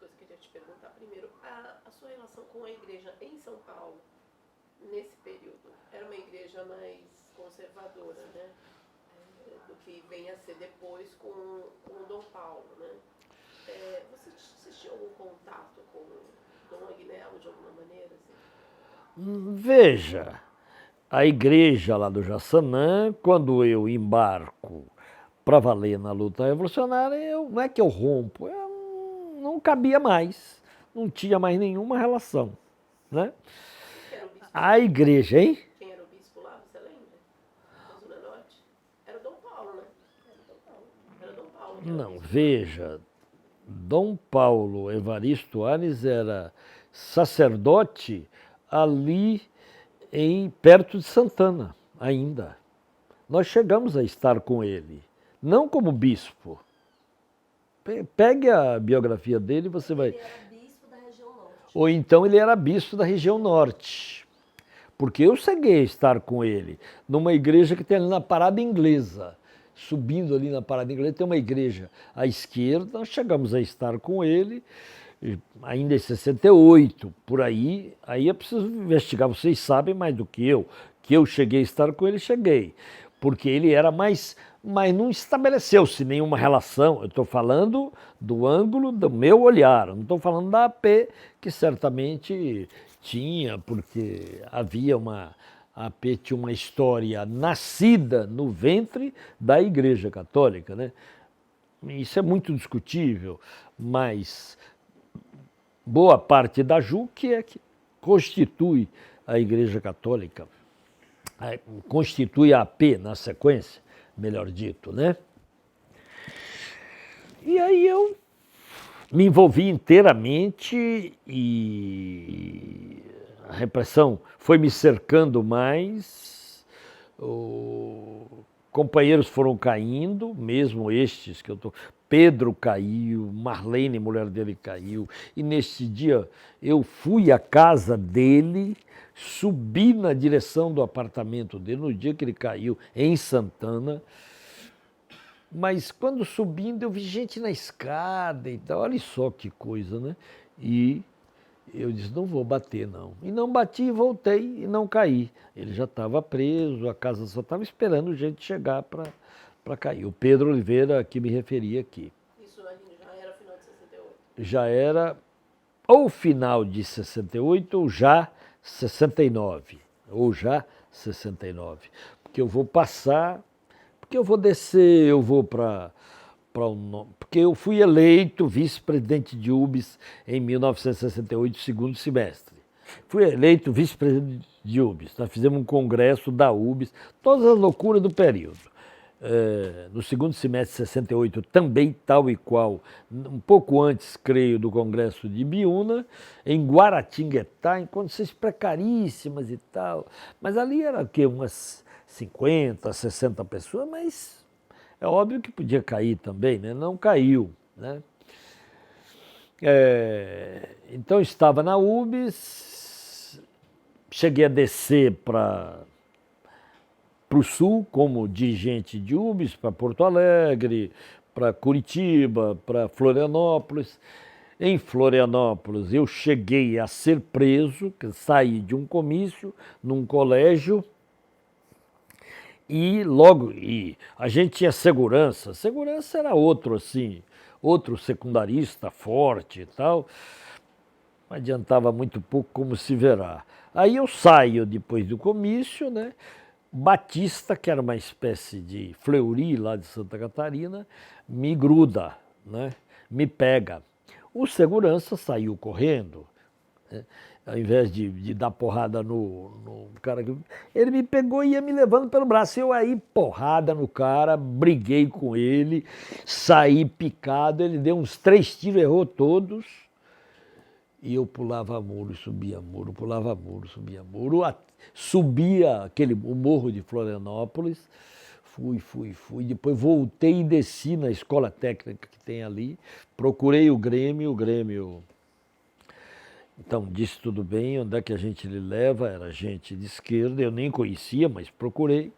coisas que eu queria te perguntar. Primeiro, a sua relação com a igreja em São Paulo, nesse período, era uma igreja mais conservadora, né? Do que vem a ser depois com o Dom Paulo, né? Você tinha algum contato com Dom Agnello de alguma maneira? Assim? Veja, a igreja lá do Jaçanã, quando eu embarco para valer na luta revolucionária, não é que eu rompo, eu não cabia mais, não tinha mais nenhuma relação, né? Quem era o bispo? A igreja, hein? Quem era o bispo lá, você lembra? Na Zona Norte? Era o Dom Paulo, né? Era o Dom Paulo. Era Dom Paulo que era o Não, bispo. veja, Dom Paulo Evaristo Ares era sacerdote ali perto de Santana, ainda. Nós chegamos a estar com ele, não como bispo. Pegue a biografia dele e você vai... Ele era bispo da região norte. Ou então ele era bispo da região norte. Porque eu cheguei a estar com ele numa igreja que tem ali na Parada Inglesa. Subindo ali na Parada Inglesa tem uma igreja à esquerda. Nós chegamos a estar com ele, ainda em 68, por aí. Aí é preciso investigar, vocês sabem mais do que eu cheguei a estar com ele, cheguei. Porque ele era mais... Mas não estabeleceu-se nenhuma relação. Eu estou falando do ângulo do meu olhar, não estou falando da AP, que certamente tinha, porque havia a AP tinha uma história nascida no ventre da Igreja Católica, né? Isso é muito discutível, mas boa parte da JUC é que constitui a Igreja Católica, constitui a AP na sequência, melhor dito, né? E aí eu me envolvi inteiramente e a repressão foi me cercando mais, companheiros foram caindo, mesmo estes que eu estou... Pedro caiu, Marlene, mulher dele, caiu, e nesse dia eu fui à casa dele, subi na direção do apartamento dele, no dia que ele caiu, em Santana, mas quando subindo eu vi gente na escada e tal, olha só que coisa, né? E eu disse, não vou bater não. E não bati, voltei e não caí. Ele já estava preso, a casa só estava esperando gente chegar para cair. O Pedro Oliveira, que me referia aqui. Isso já era final de 68? Já era ou final de 68 ou já 69. Ou já 69. Porque eu vou passar... Porque eu vou descer, eu vou para porque eu fui eleito vice-presidente de UBS em 1968, segundo semestre. Fui eleito vice-presidente de UBS. Nós fizemos um congresso da UBS, todas as loucuras do período. No segundo semestre de 68, também tal e qual, um pouco antes, creio, do congresso de Biúna, em Guaratinguetá, em condições precaríssimas e tal. Mas ali era o quê? Umas 50, 60 pessoas, mas é óbvio que podia cair também, né? Não caiu, né? Então estava na UBS, cheguei a descer para o sul como dirigente de UBS, para Porto Alegre, para Curitiba, para Florianópolis. Em Florianópolis eu cheguei a ser preso, saí de um comício num colégio, e logo, a gente tinha segurança era outro assim, outro secundarista forte e tal, não adiantava muito pouco, como se verá. Aí eu saio depois do comício, né? Batista, que era uma espécie de Fleury lá de Santa Catarina, me gruda, né? Me pega. O segurança saiu correndo, né? Ao invés de dar porrada no cara, ele me pegou e ia me levando pelo braço. Eu aí, porrada no cara, briguei com ele, saí picado, ele deu uns 3 tiros, errou todos. E eu pulava muro, subia muro, pulava muro, subia muro, subia o morro de Florianópolis, fui, depois voltei e desci na escola técnica que tem ali, procurei o Grêmio... Então, disse tudo bem, onde é que a gente lhe leva? Era gente de esquerda, eu nem conhecia, mas procurei.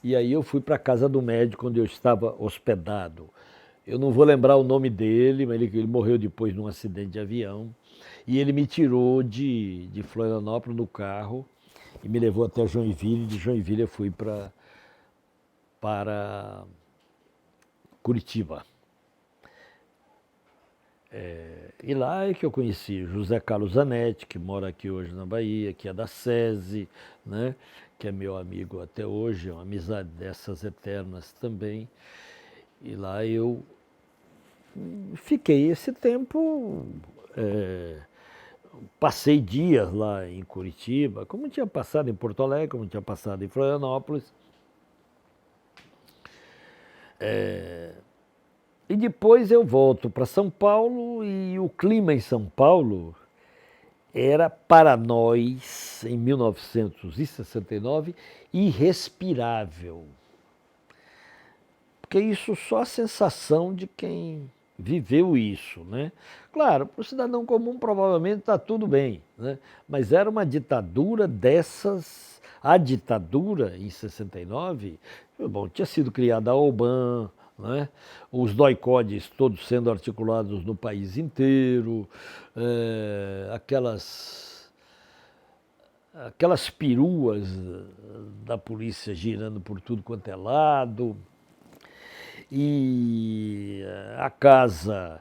E aí eu fui para a casa do médico onde eu estava hospedado. Eu não vou lembrar o nome dele, mas ele morreu depois num acidente de avião. E ele me tirou de Florianópolis no carro e me levou até Joinville. De Joinville eu fui para Curitiba. E lá é que eu conheci José Carlos Zanetti, que mora aqui hoje na Bahia, que é da SESI, né? Que é meu amigo até hoje, é uma amizade dessas eternas também. E lá eu fiquei esse tempo, passei dias lá em Curitiba, como tinha passado em Porto Alegre, como tinha passado em Florianópolis. E depois eu volto para São Paulo e o clima em São Paulo era para nós, em 1969, irrespirável. Porque isso só a sensação de quem viveu isso, né? Claro, para o cidadão comum provavelmente está tudo bem, né? Mas era uma ditadura dessas. A ditadura em 69, bom, tinha sido criada a OBAN, né? Os doicodes todos sendo articulados no país inteiro, aquelas peruas da polícia girando por tudo quanto é lado. E a casa,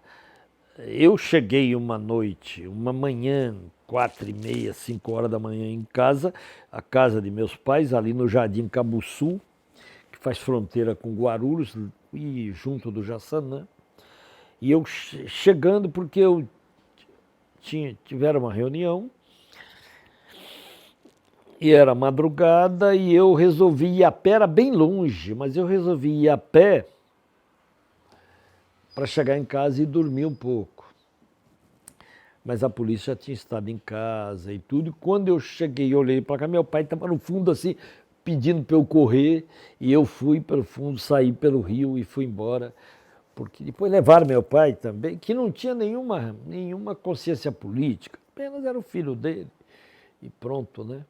eu cheguei uma noite, uma manhã, 4h30, 5 horas da manhã em casa, a casa de meus pais, ali no Jardim Cabuçu, que faz fronteira com Guarulhos e junto do Jaçanã. E eu chegando porque eu tiveram uma reunião e era madrugada e eu resolvi ir a pé, era bem longe, mas eu resolvi ir a pé para chegar em casa e dormir um pouco. Mas a polícia já tinha estado em casa e tudo. E quando eu cheguei e olhei para cá, meu pai estava no fundo assim, pedindo para eu correr. E eu fui pelo fundo, saí pelo rio e fui embora. Porque depois levaram meu pai também, que não tinha nenhuma consciência política. Apenas era o filho dele. E pronto, né?